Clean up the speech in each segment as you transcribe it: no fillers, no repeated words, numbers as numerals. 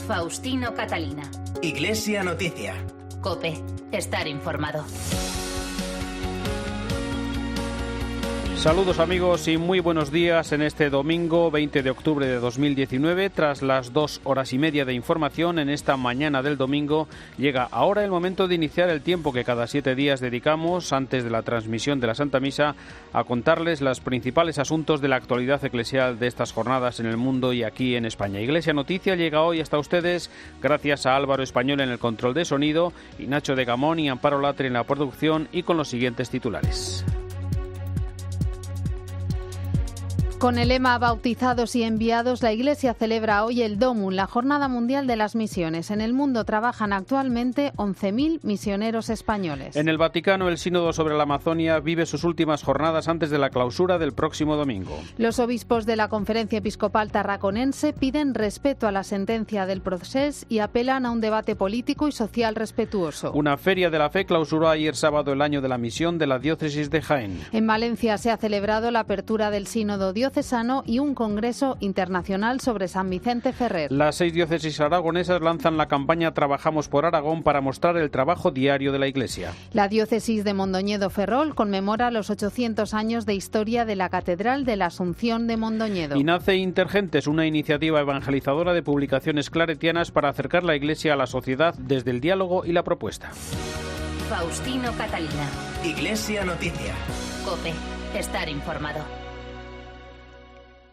Faustino Catalina. Iglesia Noticia. COPE. Estar informado. Saludos amigos y muy buenos días en este domingo 20 de octubre de 2019. Tras las 2 horas y media de información en esta mañana del domingo, llega ahora el momento de iniciar el tiempo que cada 7 días dedicamos antes de la transmisión de la Santa Misa a contarles los principales asuntos de la actualidad eclesial de estas jornadas en el mundo y aquí en España. Iglesia Noticia llega hoy hasta ustedes gracias a Álvaro Español en el control de sonido y Nacho de Gamón y Amparo Latre en la producción y con los siguientes titulares. Con el lema Bautizados y enviados, la Iglesia celebra hoy el Domum, la Jornada Mundial de las Misiones. En el mundo trabajan actualmente 11.000 misioneros españoles. En el Vaticano, el Sínodo sobre la Amazonia vive sus últimas jornadas antes de la clausura del próximo domingo. Los obispos de la Conferencia Episcopal Tarraconense piden respeto a la sentencia del Procés y apelan a un debate político y social respetuoso. Una feria de la fe clausuró ayer sábado el año de la misión de la diócesis de Jaén. En Valencia se ha celebrado la apertura del Sínodo diocesano y un congreso internacional sobre San Vicente Ferrer. Las 6 diócesis aragonesas lanzan la campaña Trabajamos por Aragón para mostrar el trabajo diario de la Iglesia. La diócesis de Mondoñedo-Ferrol conmemora los 800 años de historia de la Catedral de la Asunción de Mondoñedo. Y nace Intergentes, una iniciativa evangelizadora de publicaciones claretianas para acercar la Iglesia a la sociedad desde el diálogo y la propuesta. Faustino Catalina. Iglesia Noticia. COPE. Estar informado.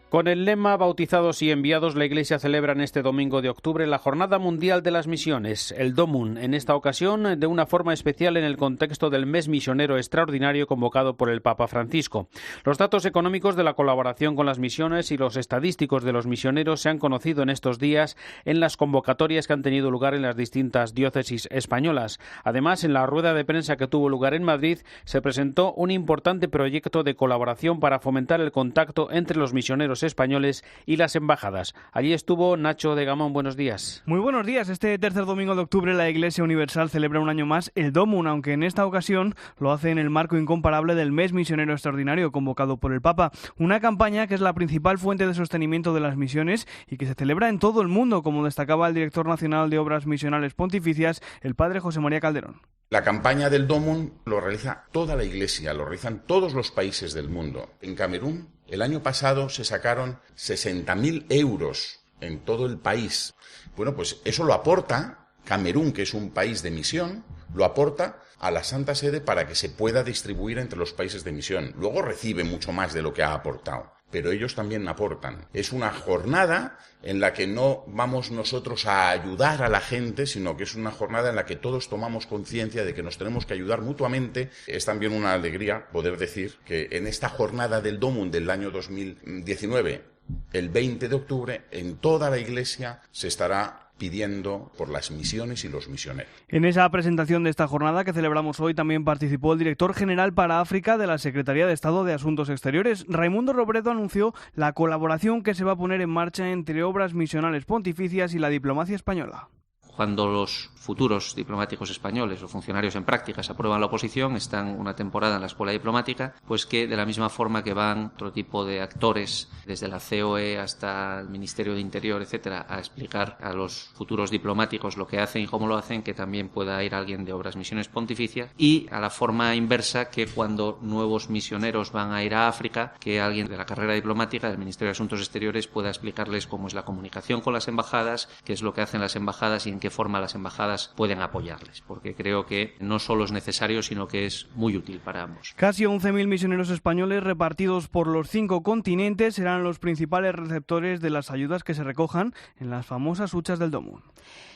Con el lema Bautizados y enviados, la Iglesia celebra en este domingo de octubre la Jornada Mundial de las Misiones, el Domum, en esta ocasión de una forma especial en el contexto del mes misionero extraordinario convocado por el Papa Francisco. Los datos económicos de la colaboración con las misiones y los estadísticos de los misioneros se han conocido en estos días en las convocatorias que han tenido lugar en las distintas diócesis españolas. Además, en la rueda de prensa que tuvo lugar en Madrid, se presentó un importante proyecto de colaboración para fomentar el contacto entre los misioneros españoles y las embajadas. Allí estuvo Nacho de Gamón. Buenos días. Muy buenos días. Este tercer domingo de octubre la Iglesia Universal celebra un año más el Domum, aunque en esta ocasión lo hace en el marco incomparable del mes misionero extraordinario convocado por el Papa. Una campaña que es la principal fuente de sostenimiento de las misiones y que se celebra en todo el mundo, como destacaba el director nacional de Obras Misionales Pontificias, el padre José María Calderón. La campaña del Domum lo realiza toda la Iglesia, lo realizan todos los países del mundo. En Camerún, el año pasado se sacaron 60.000 euros en todo el país. Bueno, pues eso lo aporta Camerún, que es un país de misión, lo aporta a la Santa Sede para que se pueda distribuir entre los países de misión. Luego recibe mucho más de lo que ha aportado, pero ellos también aportan. Es una jornada en la que no vamos nosotros a ayudar a la gente, sino que es una jornada en la que todos tomamos conciencia de que nos tenemos que ayudar mutuamente. Es también una alegría poder decir que en esta jornada del Domum del año 2019, el 20 de octubre, en toda la Iglesia se estará pidiendo por las misiones y los misioneros. En esa presentación de esta jornada que celebramos hoy también participó el director general para África de la Secretaría de Estado de Asuntos Exteriores. Raimundo Robredo anunció la colaboración que se va a poner en marcha entre Obras Misionales Pontificias y la diplomacia española. Cuando los futuros diplomáticos españoles o funcionarios en prácticas aprueban la oposición, están una temporada en la escuela diplomática, pues que de la misma forma que van otro tipo de actores, desde la COE hasta el Ministerio de Interior, etcétera, a explicar a los futuros diplomáticos lo que hacen y cómo lo hacen, que también pueda ir alguien de Obras Misiones Pontificias, y a la forma inversa, que cuando nuevos misioneros van a ir a África, que alguien de la carrera diplomática del Ministerio de Asuntos Exteriores pueda explicarles cómo es la comunicación con las embajadas, qué es lo que hacen las embajadas y en qué forma las embajadas pueden apoyarles, porque creo que no solo es necesario, sino que es muy útil para ambos. Casi 11.000 misioneros españoles repartidos por los 5 continentes serán los principales receptores de las ayudas que se recojan en las famosas huchas del Domum.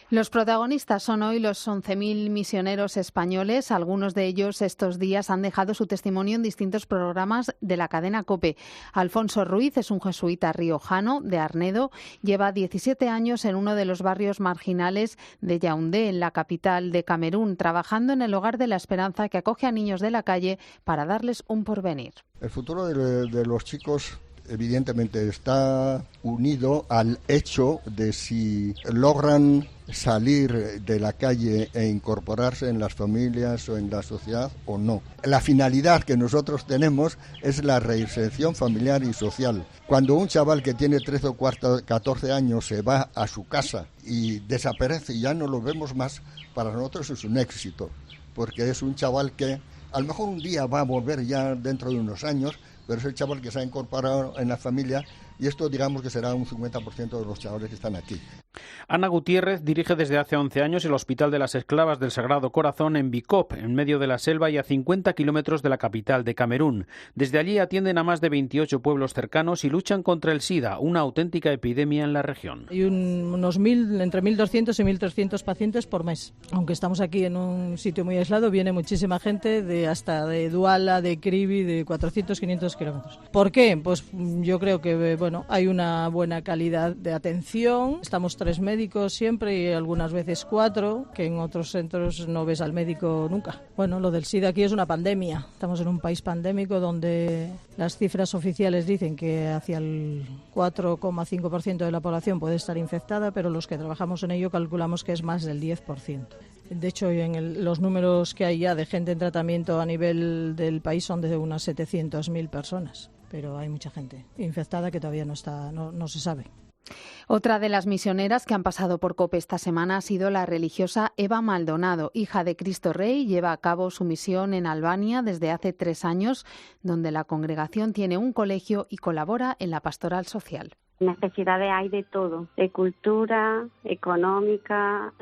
Los protagonistas son hoy los 11.000 misioneros españoles. Algunos de ellos estos días han dejado su testimonio en distintos programas de la cadena COPE. Alfonso Ruiz es un jesuita riojano de Arnedo. Lleva 17 años en uno de los barrios marginales de Yaoundé, en la capital de Camerún, trabajando en el Hogar de la Esperanza, que acoge a niños de la calle para darles un porvenir. El futuro de los chicos evidentemente está unido al hecho de si logran salir de la calle e incorporarse en las familias o en la sociedad o no. La finalidad que nosotros tenemos es la reinserción familiar y social. Cuando un chaval que tiene 13 o 14 años se va a su casa y desaparece y ya no lo vemos más, para nosotros es un éxito, porque es un chaval que a lo mejor un día va a volver ya dentro de unos años, pero es el chaval que se ha incorporado en la familia, y esto digamos que será un 50% de los chavales que están aquí. Ana Gutiérrez dirige desde hace 11 años el Hospital de las Esclavas del Sagrado Corazón en Bikop, en medio de la selva y a 50 kilómetros de la capital de Camerún. Desde allí atienden a más de 28 pueblos cercanos y luchan contra el SIDA, una auténtica epidemia en la región. Hay unos entre 1.200 y 1.300 pacientes por mes. Aunque estamos aquí en un sitio muy aislado, viene muchísima gente hasta de Duala, de Kribi, de 400, 500 kilómetros. ¿Por qué? Pues yo creo que hay una buena calidad de atención. Estamos 3 médicos siempre y algunas veces 4, que en otros centros no ves al médico nunca. Bueno, lo del SIDA aquí es una pandemia. Estamos en un país pandémico donde las cifras oficiales dicen que hacia el 4,5% de la población puede estar infectada, pero los que trabajamos en ello calculamos que es más del 10%. De hecho, los números que hay ya de gente en tratamiento a nivel del país son de unas 700.000 personas. Pero hay mucha gente infectada que todavía no se sabe. Otra de las misioneras que han pasado por COPE esta semana ha sido la religiosa Eva Maldonado, hija de Cristo Rey. Lleva a cabo su misión en Albania desde hace 3 años, donde la congregación tiene un colegio y colabora en la pastoral social. Necesidades hay de todo, de cultura, económica,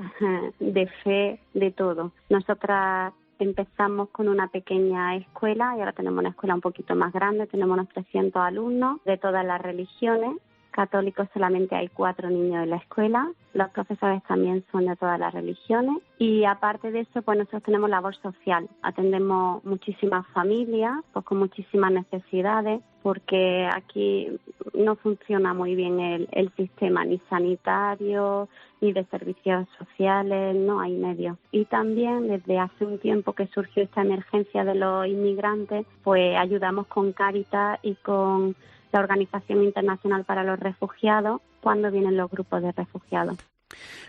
de fe, de todo. Nosotras empezamos con una pequeña escuela y ahora tenemos una escuela un poquito más grande, tenemos unos 300 alumnos de todas las religiones. Católicos solamente hay 4 niños en la escuela, los profesores también son de todas las religiones y aparte de eso pues nosotros tenemos labor social, atendemos muchísimas familias pues con muchísimas necesidades porque aquí no funciona muy bien el sistema ni sanitario ni de servicios sociales, no hay medios. Y también desde hace un tiempo que surgió esta emergencia de los inmigrantes pues ayudamos con Cáritas y con la Organización Internacional para los Refugiados cuando vienen los grupos de refugiados.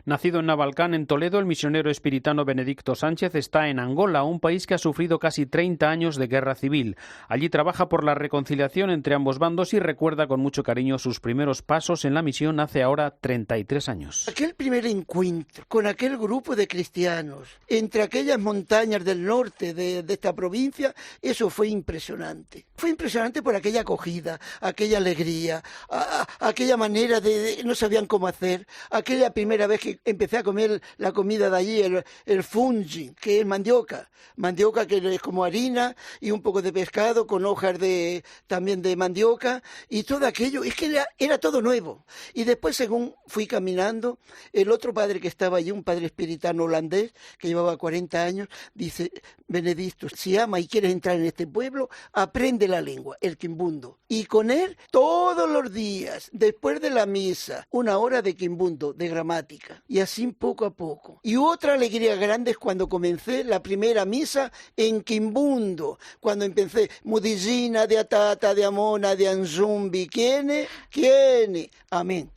Nacido en Navalcán, en Toledo, el misionero espiritano Benedicto Sánchez está en Angola, un país que ha sufrido casi 30 años de guerra civil. Allí trabaja por la reconciliación entre ambos bandos y recuerda con mucho cariño sus primeros pasos en la misión hace ahora 33 años. Aquel primer encuentro con aquel grupo de cristianos entre aquellas montañas del norte de esta provincia, eso fue impresionante. Fue impresionante por aquella acogida, aquella alegría, aquella manera de no sabían cómo hacer, aquella primera vez que empecé a comer la comida de allí, el fungi, que es mandioca que es como harina y un poco de pescado con hojas también de mandioca y todo aquello, es que era todo nuevo. Y después, según fui caminando, el otro padre que estaba allí, un padre espiritano holandés que llevaba 40 años, dice: Benedicto, si ama y quieres entrar en este pueblo, aprende la lengua, el quimbundo. Y con él, todos los días, después de la misa, 1 hora de quimbundo, de gramática. Y así poco a poco. Y otra alegría grande es cuando comencé la primera misa en quimbundo. Cuando empecé, Mudijina, de Atata, de Amona, de Anzumbi, ¿quién? Amén.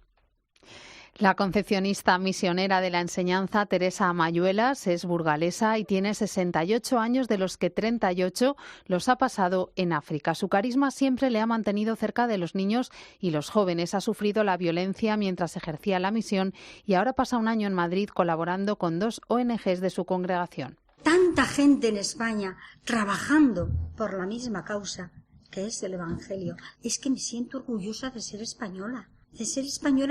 La concepcionista misionera de la enseñanza, Teresa Mayuelas, es burgalesa y tiene 68 años, de los que 38 los ha pasado en África. Su carisma siempre le ha mantenido cerca de los niños y los jóvenes. Ha sufrido la violencia mientras ejercía la misión y ahora pasa 1 año en Madrid colaborando con 2 ONGs de su congregación. Tanta gente en España trabajando por la misma causa, que es el Evangelio. Es que me siento orgullosa de ser española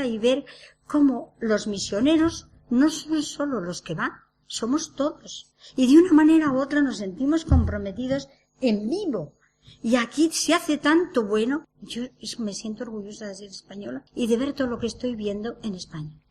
y ver cómo los misioneros no son solo los que van, somos todos. Y de una manera u otra nos sentimos comprometidos en vivo. Y aquí se hace tanto bueno. Yo me siento orgullosa de ser española y de ver todo lo que estoy viendo en España.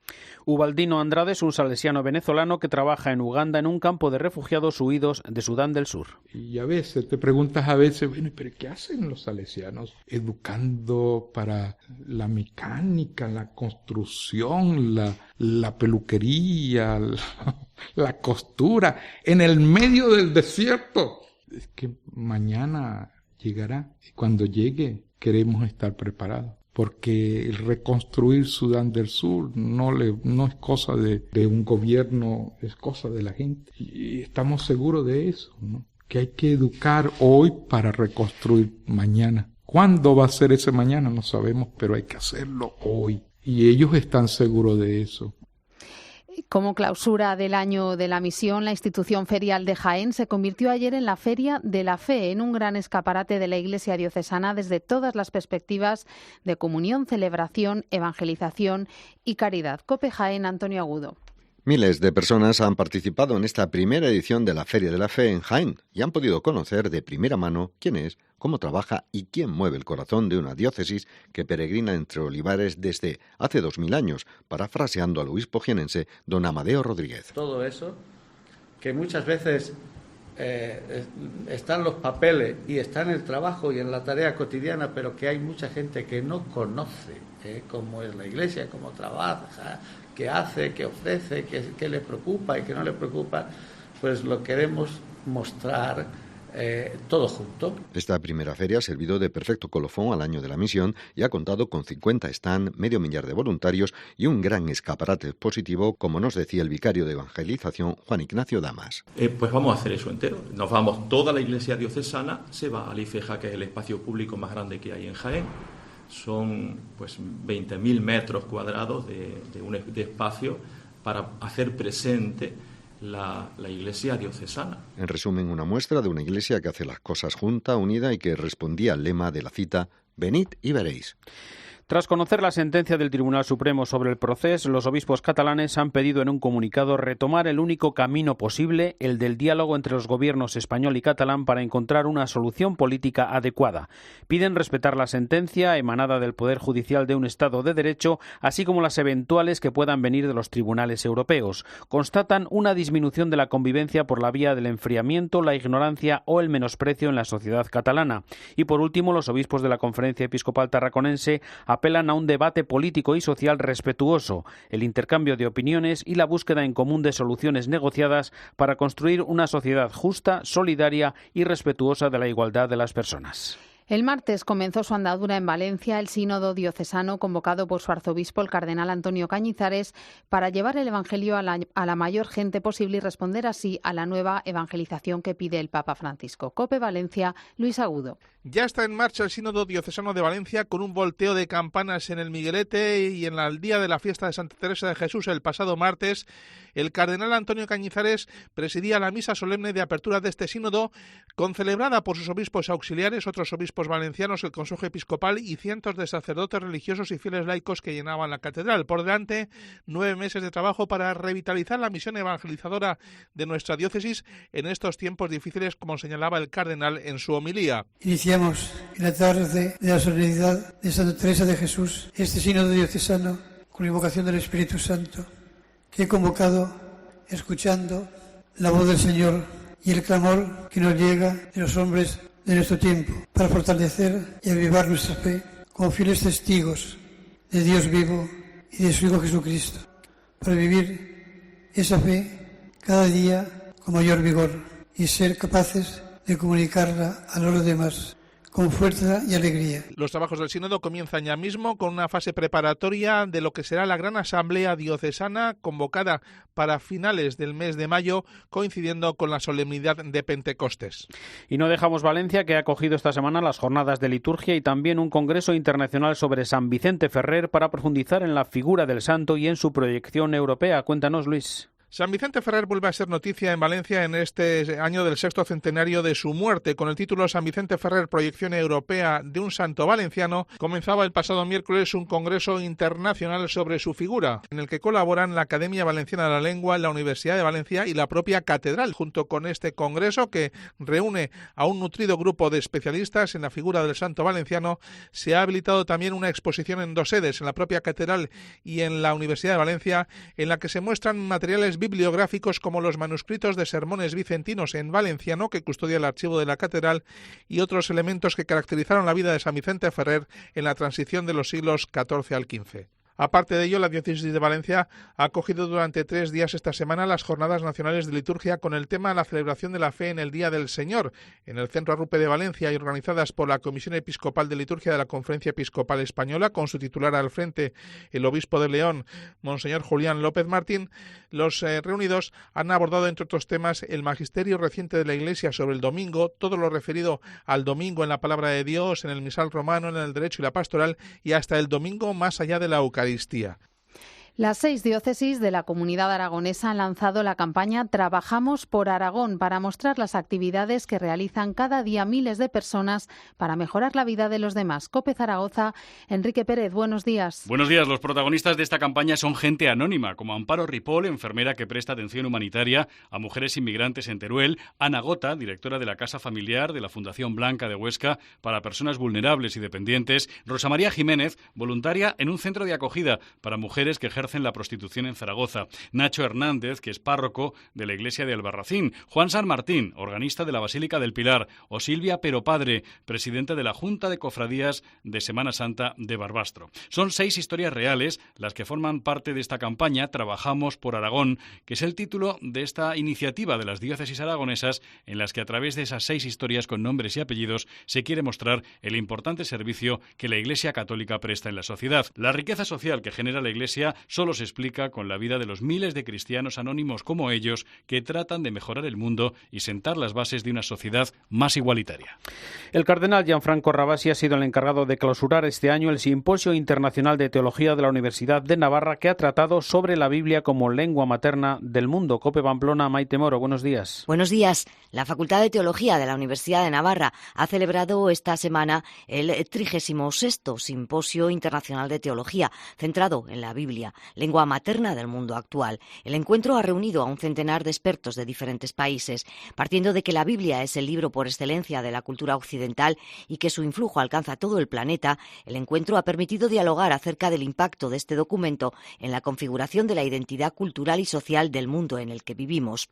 Ubaldino Andrade es un salesiano venezolano que trabaja en Uganda en un campo de refugiados huidos de Sudán del Sur. Y a veces te preguntas, bueno, ¿pero qué hacen los salesianos? Educando para la mecánica, la construcción, la peluquería, la costura, en el medio del desierto. Es que mañana llegará, y cuando llegue queremos estar preparados. Porque el reconstruir Sudán del Sur no es cosa de un gobierno, es cosa de la gente. Y estamos seguros de eso, ¿no? Que hay que educar hoy para reconstruir mañana. ¿Cuándo va a ser ese mañana? No sabemos, pero hay que hacerlo hoy. Y ellos están seguros de eso. Como clausura del año de la misión, la institución ferial de Jaén se convirtió ayer en la Feria de la Fe, en un gran escaparate de la Iglesia diocesana desde todas las perspectivas de comunión, celebración, evangelización y caridad. COPE Jaén, Antonio Agudo. Miles de personas han participado en esta primera edición de la Feria de la Fe en Jaén y han podido conocer de primera mano quién es, cómo trabaja y quién mueve el corazón de una diócesis que peregrina entre olivares desde hace 2000 años, parafraseando al obispo jienense don Amadeo Rodríguez. Todo eso, que muchas veces están los papeles y está en el trabajo y en la tarea cotidiana, pero que hay mucha gente que no conoce cómo es la Iglesia, cómo trabaja, qué hace, qué ofrece, qué le preocupa y qué no le preocupa, pues lo queremos mostrar todo junto. Esta primera feria ha servido de perfecto colofón al año de la misión y ha contado con 50 stand, medio millar de voluntarios y un gran escaparate expositivo, como nos decía el vicario de evangelización, Juan Ignacio Damas. Pues vamos a hacer eso entero. Nos vamos, toda la iglesia diocesana se va al IFEJA, que es el espacio público más grande que hay en Jaén. Son pues 20.000 metros cuadrados de espacio para hacer presente la iglesia diocesana. En resumen, una muestra de una iglesia que hace las cosas junta, unida y que respondía al lema de la cita «Venid y veréis». Tras conocer la sentencia del Tribunal Supremo sobre el proceso, los obispos catalanes han pedido en un comunicado retomar el único camino posible, el del diálogo entre los gobiernos español y catalán para encontrar una solución política adecuada. Piden respetar la sentencia emanada del Poder Judicial de un Estado de Derecho, así como las eventuales que puedan venir de los tribunales europeos. Constatan una disminución de la convivencia por la vía del enfriamiento, la ignorancia o el menosprecio en la sociedad catalana. Y por último, los obispos de la Conferencia Episcopal Tarraconense apelan a un debate político y social respetuoso, el intercambio de opiniones y la búsqueda en común de soluciones negociadas para construir una sociedad justa, solidaria y respetuosa de la igualdad de las personas. El martes comenzó su andadura en Valencia el sínodo diocesano convocado por su arzobispo, el cardenal Antonio Cañizares, para llevar el Evangelio a la mayor gente posible y responder así a la nueva evangelización que pide el Papa Francisco. COPE Valencia, Luis Agudo. Ya está en marcha el sínodo diocesano de Valencia con un volteo de campanas en el Miguelete y en el día de la fiesta de Santa Teresa de Jesús el pasado martes. El cardenal Antonio Cañizares presidía la misa solemne de apertura de este sínodo, concelebrada por sus obispos auxiliares, otros obispos valencianos, el Consejo Episcopal y cientos de sacerdotes religiosos y fieles laicos que llenaban la catedral. Por delante, 9 meses de trabajo para revitalizar la misión evangelizadora de nuestra diócesis en estos tiempos difíciles, como señalaba el cardenal en su homilía. Iniciamos en la tarde de la solemnidad de Santa Teresa de Jesús este sínodo diocesano con la invocación del Espíritu Santo, que he convocado escuchando la voz del Señor y el clamor que nos llega de los hombres de nuestro tiempo, para fortalecer y avivar nuestra fe como fieles testigos de Dios vivo y de su Hijo Jesucristo, para vivir esa fe cada día con mayor vigor y ser capaces de comunicarla a los demás con fuerza y alegría. Los trabajos del sínodo comienzan ya mismo con una fase preparatoria de lo que será la gran asamblea diocesana convocada para finales del mes de mayo, coincidiendo con la solemnidad de Pentecostés. Y no dejamos Valencia, que ha acogido esta semana las jornadas de liturgia y también un congreso internacional sobre San Vicente Ferrer para profundizar en la figura del santo y en su proyección europea. Cuéntanos, Luis. San Vicente Ferrer vuelve a ser noticia en Valencia en este año del 6º centenario de su muerte. Con el título San Vicente Ferrer, proyección europea de un santo valenciano, comenzaba el pasado miércoles un congreso internacional sobre su figura, en el que colaboran la Academia Valenciana de la Lengua, la Universidad de Valencia y la propia catedral. Junto con este congreso, que reúne a un nutrido grupo de especialistas en la figura del santo valenciano, se ha habilitado también una exposición en 2 sedes, en la propia catedral y en la Universidad de Valencia, en la que se muestran materiales bibliográficos como los manuscritos de sermones vicentinos en valenciano que custodia el archivo de la catedral y otros elementos que caracterizaron la vida de San Vicente Ferrer en la transición de los siglos XIV al XV. Aparte de ello, la Diócesis de Valencia ha acogido durante 3 días esta semana las Jornadas Nacionales de Liturgia con el tema la celebración de la fe en el Día del Señor en el Centro Arrupe de Valencia y organizadas por la Comisión Episcopal de Liturgia de la Conferencia Episcopal Española, con su titular al frente, el obispo de León, Monseñor Julián López Martín. Los reunidos han abordado, entre otros temas, el magisterio reciente de la Iglesia sobre el domingo, todo lo referido al domingo en la palabra de Dios, en el misal romano, en el derecho y la pastoral, y hasta el domingo más allá de la Eucaristía. Las 6 diócesis de la Comunidad Aragonesa han lanzado la campaña Trabajamos por Aragón para mostrar las actividades que realizan cada día miles de personas para mejorar la vida de los demás. COPE Zaragoza, Enrique Pérez, buenos días. Buenos días. Los protagonistas de esta campaña son gente anónima, como Amparo Ripoll, enfermera que presta atención humanitaria a mujeres inmigrantes en Teruel, Ana Gota, directora de la Casa Familiar de la Fundación Blanca de Huesca para personas vulnerables y dependientes, Rosa María Jiménez, voluntaria en un centro de acogida para mujeres que ejercen la prostitución en Zaragoza, Nacho Hernández, que es párroco de la iglesia de Albarracín, Juan San Martín, organista de la Basílica del Pilar, o Silvia Peropadre, presidenta de la Junta de Cofradías de Semana Santa de Barbastro. Son 6 historias reales las que forman parte de esta campaña Trabajamos por Aragón, que es el título de esta iniciativa de las diócesis aragonesas, en las que a través de esas 6 historias con nombres y apellidos se quiere mostrar el importante servicio que la Iglesia Católica presta en la sociedad. La riqueza social que genera la Iglesia solo se explica con la vida de los miles de cristianos anónimos como ellos que tratan de mejorar el mundo y sentar las bases de una sociedad más igualitaria. El cardenal Gianfranco Rabasi ha sido el encargado de clausurar este año el Simposio Internacional de Teología de la Universidad de Navarra, que ha tratado sobre la Biblia como lengua materna del mundo. COPE Pamplona, Maite Moro, buenos días. Buenos días. La Facultad de Teología de la Universidad de Navarra ha celebrado esta semana el 36º Simposio Internacional de Teología, centrado en la Biblia, lengua materna del mundo actual. El encuentro ha reunido a un centenar de expertos de diferentes países, partiendo de que la Biblia es el libro por excelencia de la cultura occidental y que su influjo alcanza todo el planeta. El encuentro ha permitido dialogar acerca del impacto de este documento en la configuración de la identidad cultural y social del mundo en el que vivimos.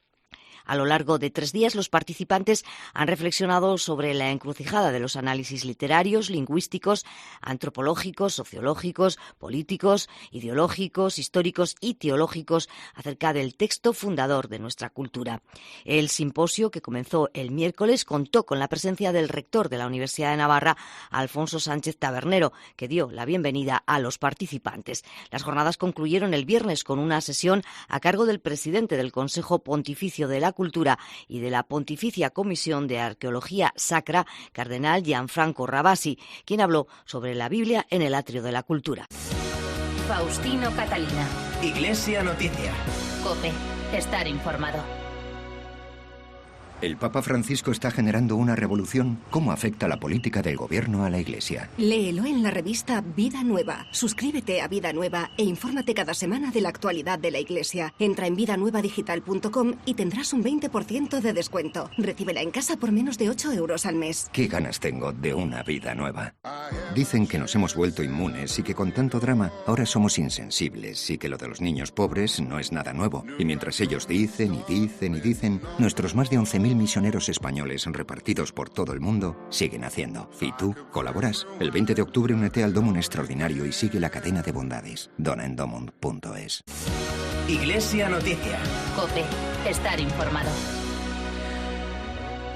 A lo largo de 3 días, los participantes han reflexionado sobre la encrucijada de los análisis literarios, lingüísticos, antropológicos, sociológicos, políticos, ideológicos, históricos y teológicos acerca del texto fundador de nuestra cultura. El simposio, que comenzó el miércoles, contó con la presencia del rector de la Universidad de Navarra, Alfonso Sánchez Tabernero, que dio la bienvenida a los participantes. Las jornadas concluyeron el viernes con una sesión a cargo del presidente del Consejo Pontificio de la Cultura y de la Pontificia Comisión de Arqueología Sacra, cardenal Gianfranco Rabasi, quien habló sobre la Biblia en el atrio de la cultura. Faustino Catalina. Iglesia Noticia. COPE. Estar informado. El Papa Francisco está generando una revolución. ¿Cómo afecta la política del gobierno a la Iglesia? Léelo en la revista Vida Nueva. Suscríbete a Vida Nueva e infórmate cada semana de la actualidad de la Iglesia. Entra en vidanuevadigital.com y tendrás un 20% de descuento. Recíbela en casa por menos de 8 euros al mes. ¿Qué ganas tengo de una vida nueva? Dicen que nos hemos vuelto inmunes y que con tanto drama ahora somos insensibles y que lo de los niños pobres no es nada nuevo. Y mientras ellos dicen y dicen y dicen, nuestros más de 11.000 misioneros españoles repartidos por todo el mundo siguen haciendo. ¿Y tú colaboras? El 20 de octubre únete al Domum Extraordinario y sigue la cadena de bondades. donaendomum.es. Iglesia Noticia. COPE. Estar informado.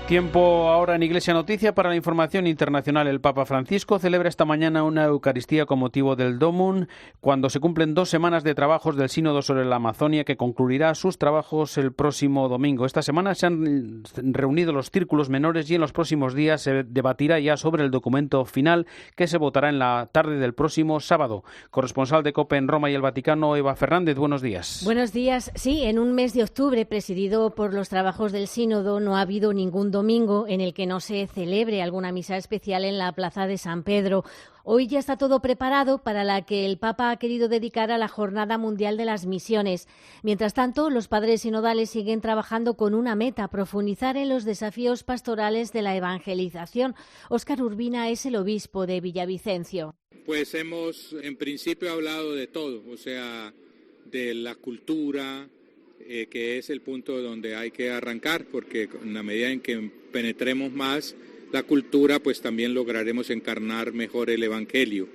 Tiempo ahora en Iglesia Noticia para la información internacional. El Papa Francisco celebra esta mañana una Eucaristía con motivo del Domum, cuando se cumplen 2 semanas de trabajos del Sínodo sobre la Amazonia, que concluirá sus trabajos el próximo domingo. Esta semana se han reunido los círculos menores y en los próximos días se debatirá ya sobre el documento final, que se votará en la tarde del próximo sábado. Corresponsal de COPE en Roma y el Vaticano, Eva Fernández, buenos días. Buenos días. Sí, en un mes de octubre presidido por los trabajos del Sínodo no ha habido ningún domingo en el que no se celebre alguna misa especial en la Plaza de San Pedro. Hoy ya está todo preparado para la que el Papa ha querido dedicar a la Jornada Mundial de las Misiones. Mientras tanto, los padres sinodales siguen trabajando con una meta: profundizar en los desafíos pastorales de la evangelización. Óscar Urbina es el obispo de Villavicencio. Pues hemos en principio hablado de todo, o sea, de la cultura, que es el punto donde hay que arrancar, porque en la medida en que penetremos más la cultura, pues también lograremos encarnar mejor el Evangelio.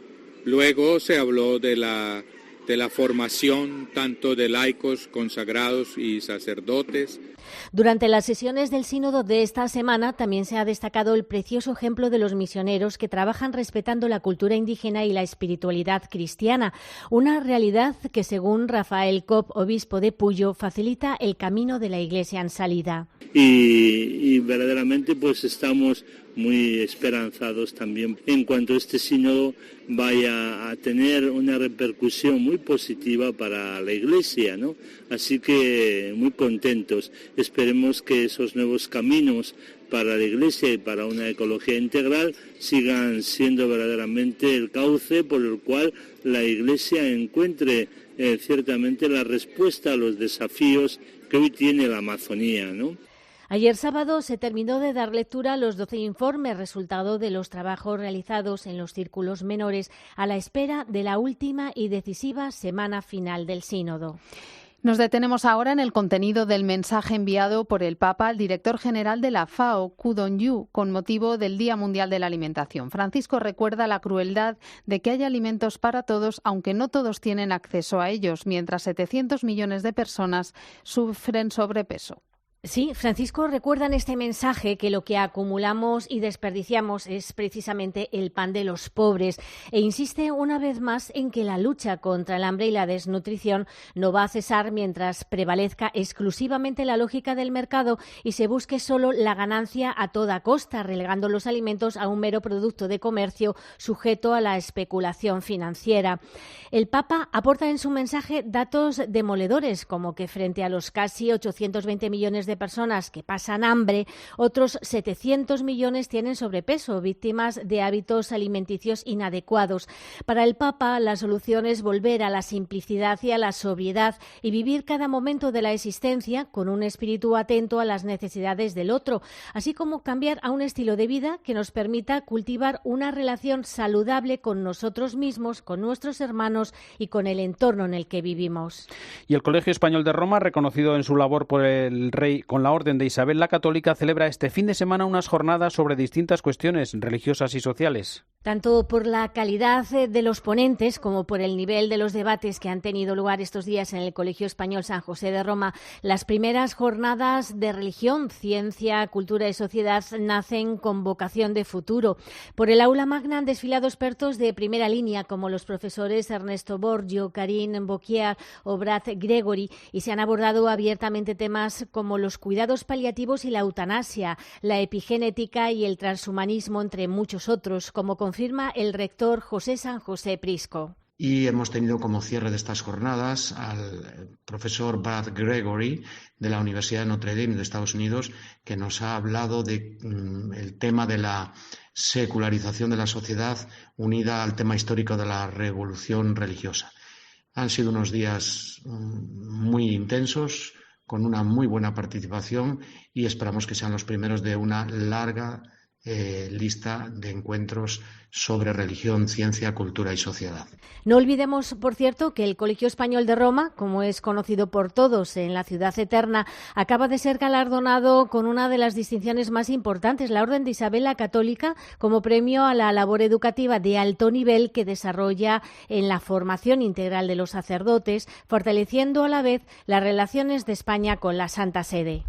Luego se habló de la de la formación tanto de laicos, consagrados y sacerdotes. Durante las sesiones del sínodo de esta semana también se ha destacado el precioso ejemplo de los misioneros que trabajan respetando la cultura indígena y la espiritualidad cristiana, una realidad que, según Rafael Cop, obispo de Puyo, facilita el camino de la Iglesia en salida. Y verdaderamente pues estamos muy esperanzados también en cuanto este sínodo vaya a tener una repercusión muy positiva para la Iglesia, ¿no? Así que muy contentos. Esperemos que esos nuevos caminos para la Iglesia y para una ecología integral sigan siendo verdaderamente el cauce por el cual la Iglesia encuentre ciertamente la respuesta a los desafíos que hoy tiene la Amazonía, ¿no? Ayer sábado se terminó de dar lectura a los 12 informes, resultado de los trabajos realizados en los círculos menores a la espera de la última y decisiva semana final del sínodo. Nos detenemos ahora en el contenido del mensaje enviado por el Papa al director general de la FAO, Ku Dong-yu, con motivo del Día Mundial de la Alimentación. Francisco recuerda la crueldad de que haya alimentos para todos, aunque no todos tienen acceso a ellos, mientras 700 millones de personas sufren sobrepeso. Sí, Francisco recuerda en este mensaje que lo que acumulamos y desperdiciamos es precisamente el pan de los pobres e insiste una vez más en que la lucha contra el hambre y la desnutrición no va a cesar mientras prevalezca exclusivamente la lógica del mercado y se busque solo la ganancia a toda costa, relegando los alimentos a un mero producto de comercio sujeto a la especulación financiera. El Papa aporta en su mensaje datos demoledores, como que frente a los casi 820 millones de personas que pasan hambre, otros 700 millones tienen sobrepeso, víctimas de hábitos alimenticios inadecuados. Para el Papa, la solución es volver a la simplicidad y a la sobriedad y vivir cada momento de la existencia con un espíritu atento a las necesidades del otro, así como cambiar a un estilo de vida que nos permita cultivar una relación saludable con nosotros mismos, con nuestros hermanos y con el entorno en el que vivimos. Y el Colegio Español de Roma, reconocido en su labor por el rey con la Orden de Isabel la Católica, celebra este fin de semana unas jornadas sobre distintas cuestiones religiosas y sociales. Tanto por la calidad de los ponentes como por el nivel de los debates que han tenido lugar estos días en el Colegio Español San José de Roma, las primeras jornadas de religión, ciencia, cultura y sociedad nacen con vocación de futuro. Por el aula magna han desfilado expertos de primera línea como los profesores Ernesto Borgio, Karin Bocquier o Brad Gregory y se han abordado abiertamente temas como los cuidados paliativos y la eutanasia, la epigenética y el transhumanismo, entre muchos otros, como confirma el rector José San José Prisco. Y hemos tenido como cierre de estas jornadas al profesor Brad Gregory de la Universidad de Notre Dame de Estados Unidos, que nos ha hablado del tema de la secularización de la sociedad unida al tema histórico de la revolución religiosa. Han sido unos días muy intensos, con una muy buena participación y esperamos que sean los primeros de una larga lista de encuentros sobre religión, ciencia, cultura y sociedad. No olvidemos, por cierto, que el Colegio Español de Roma, como es conocido por todos en la Ciudad Eterna, acaba de ser galardonado con una de las distinciones más importantes, la Orden de Isabel la Católica, como premio a la labor educativa de alto nivel que desarrolla en la formación integral de los sacerdotes, fortaleciendo a la vez las relaciones de España con la Santa Sede.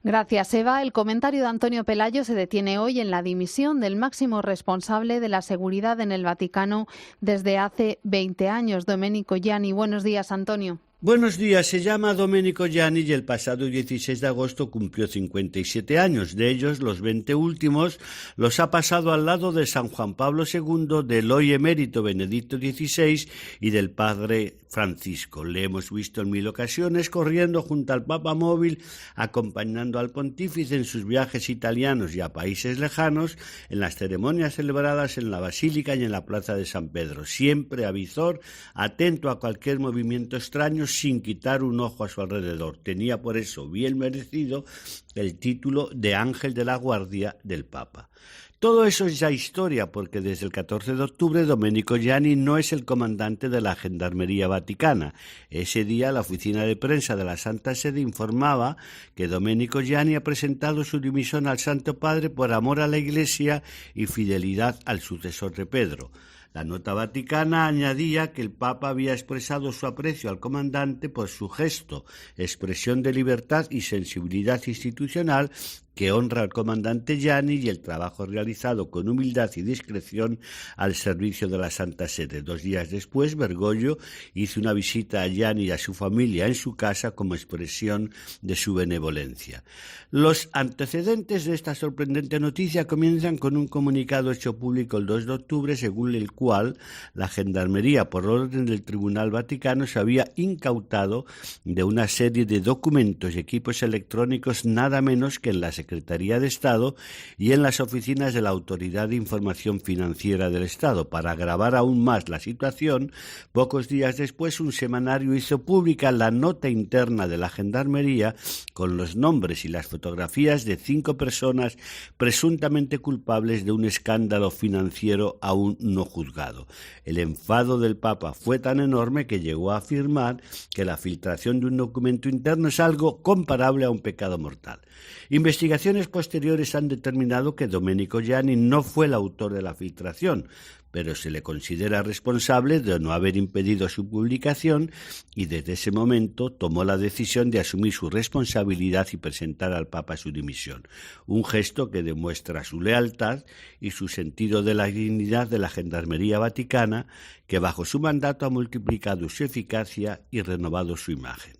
Gracias, Eva. El comentario de Antonio Pelayo se detiene hoy en la dimisión del máximo responsable de la seguridad en el Vaticano desde hace 20 años, Domenico Gianni. Buenos días, Antonio. Buenos días, se llama Domenico Gianni y el pasado 16 de agosto cumplió 57 años. De ellos, los 20 últimos los ha pasado al lado de San Juan Pablo II, del hoy emérito Benedicto XVI y del padre Francisco. Le hemos visto en 1000 ocasiones corriendo junto al Papa móvil, acompañando al pontífice en sus viajes italianos y a países lejanos, en las ceremonias celebradas en la Basílica y en la Plaza de San Pedro. Siempre avizor, atento a cualquier movimiento extraño, sin quitar un ojo a su alrededor. Tenía por eso bien merecido el título de Ángel de la Guardia del Papa. Todo eso es ya historia, porque desde el 14 de octubre Domenico Gianni no es el comandante de la Gendarmería Vaticana. Ese día la oficina de prensa de la Santa Sede informaba que Domenico Gianni ha presentado su dimisión al Santo Padre por amor a la Iglesia y fidelidad al sucesor de Pedro. La nota vaticana añadía que el Papa había expresado su aprecio al comandante por su gesto, expresión de libertad y sensibilidad institucional que honra al comandante Gianni y el trabajo realizado con humildad y discreción al servicio de la Santa Sede. 2 días después, Bergoglio hizo una visita a Gianni y a su familia en su casa como expresión de su benevolencia. Los antecedentes de esta sorprendente noticia comienzan con un comunicado hecho público el 2 de octubre, según el cual la Gendarmería, por orden del Tribunal Vaticano, se había incautado de una serie de documentos y equipos electrónicos nada menos que en la Secretaría de Estado y en las oficinas de la Autoridad de Información Financiera del Estado. Para agravar aún más la situación, pocos días después un semanario hizo pública la nota interna de la Gendarmería con los nombres y las fotografías de 5 personas presuntamente culpables de un escándalo financiero aún no juzgado. El enfado del Papa fue tan enorme que llegó a afirmar que la filtración de un documento interno es algo comparable a un pecado mortal. Investigaciones posteriores han determinado que Domenico Gianni no fue el autor de la filtración, pero se le considera responsable de no haber impedido su publicación y desde ese momento tomó la decisión de asumir su responsabilidad y presentar al Papa su dimisión. Un gesto que demuestra su lealtad y su sentido de la dignidad de la Gendarmería Vaticana, que bajo su mandato ha multiplicado su eficacia y renovado su imagen.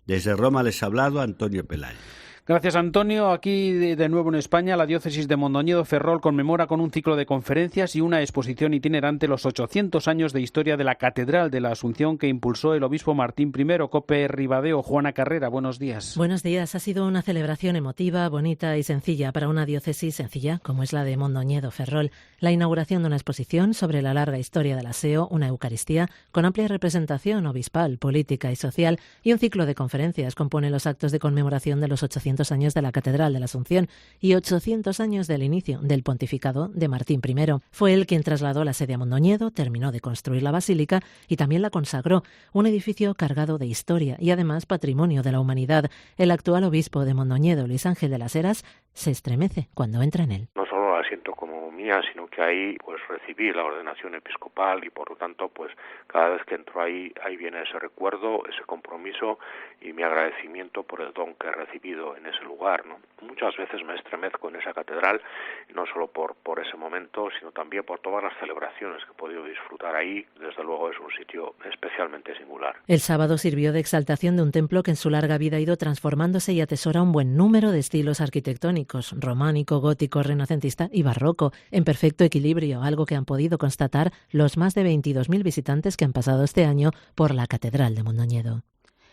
Desde Roma les ha hablado Antonio Pelayo. Gracias, Antonio. Aquí de nuevo en España, la diócesis de Mondoñedo-Ferrol conmemora con un ciclo de conferencias y una exposición itinerante los 800 años de historia de la Catedral de la Asunción que impulsó el obispo Martín I. COPE Ribadeo. Juana Carrera, buenos días. Buenos días. Ha sido una celebración emotiva, bonita y sencilla para una diócesis sencilla como es la de Mondoñedo-Ferrol. La inauguración de una exposición sobre la larga historia del aseo, una Eucaristía con amplia representación obispal, política y social y un ciclo de conferencias compone los actos de conmemoración de los 800 años de la Catedral de la Asunción y 800 años del inicio del pontificado de Martín I. Fue él quien trasladó la sede a Mondoñedo, terminó de construir la basílica y también la consagró, un edificio cargado de historia y además patrimonio de la humanidad. El actual obispo de Mondoñedo, Luis Ángel de las Heras, se estremece cuando entra en él. No solo la siento como mía, sino que ahí pues recibí la ordenación episcopal y por lo tanto pues cada vez que entro ahí viene ese recuerdo, ese compromiso y mi agradecimiento por el don que he recibido en ese lugar, ¿no? Muchas veces me estremezco en esa catedral, no solo por ese momento, sino también por todas las celebraciones que he podido disfrutar ahí. Desde luego es un sitio especialmente singular. El sábado sirvió de exaltación de un templo que en su larga vida ha ido transformándose y atesora un buen número de estilos arquitectónicos, románico, gótico, renacentista y barroco, en perfecto equilibrio, algo que han podido constatar los más de 22.000 visitantes que han pasado este año por la Catedral de Mondoñedo.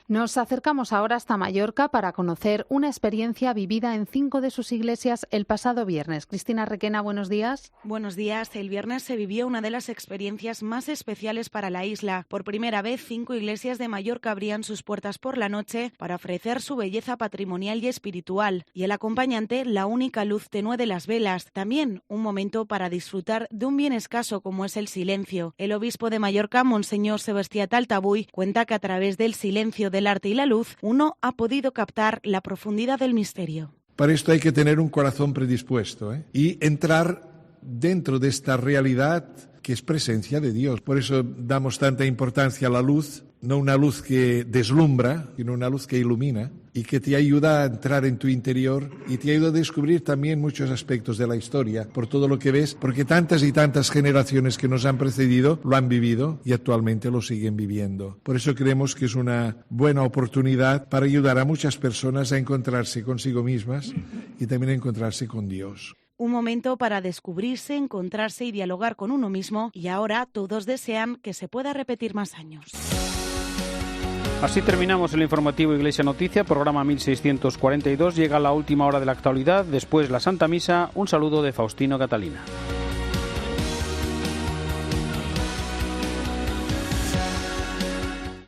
Nos acercamos ahora hasta Mallorca para conocer una experiencia vivida en 5 de sus iglesias el pasado viernes. Cristina Requena, buenos días. Buenos días. El viernes se vivió una de las experiencias más especiales para la isla. Por primera vez, 5 iglesias de Mallorca abrían sus puertas por la noche para ofrecer su belleza patrimonial y espiritual. Y el acompañante, la única luz tenue de las velas. También un momento para disfrutar de un bien escaso como es el silencio. El obispo de Mallorca, Monseñor Sebastián Taltabuy, cuenta que a través del silencio del arte y la luz, uno ha podido captar la profundidad del misterio. Para esto hay que tener un corazón predispuesto, y entrar dentro de esta realidad que es presencia de Dios. Por eso damos tanta importancia a la luz, no una luz que deslumbra, sino una luz que ilumina y que te ayuda a entrar en tu interior y te ayuda a descubrir también muchos aspectos de la historia por todo lo que ves, porque tantas y tantas generaciones que nos han precedido lo han vivido y actualmente lo siguen viviendo. Por eso creemos que es una buena oportunidad para ayudar a muchas personas a encontrarse consigo mismas y también a encontrarse con Dios. Un momento para descubrirse, encontrarse y dialogar con uno mismo, y ahora todos desean que se pueda repetir más años. Así terminamos el informativo Iglesia Noticia, programa 1642. Llega la última hora de la actualidad, después la Santa Misa. Un saludo de Faustino Catalina.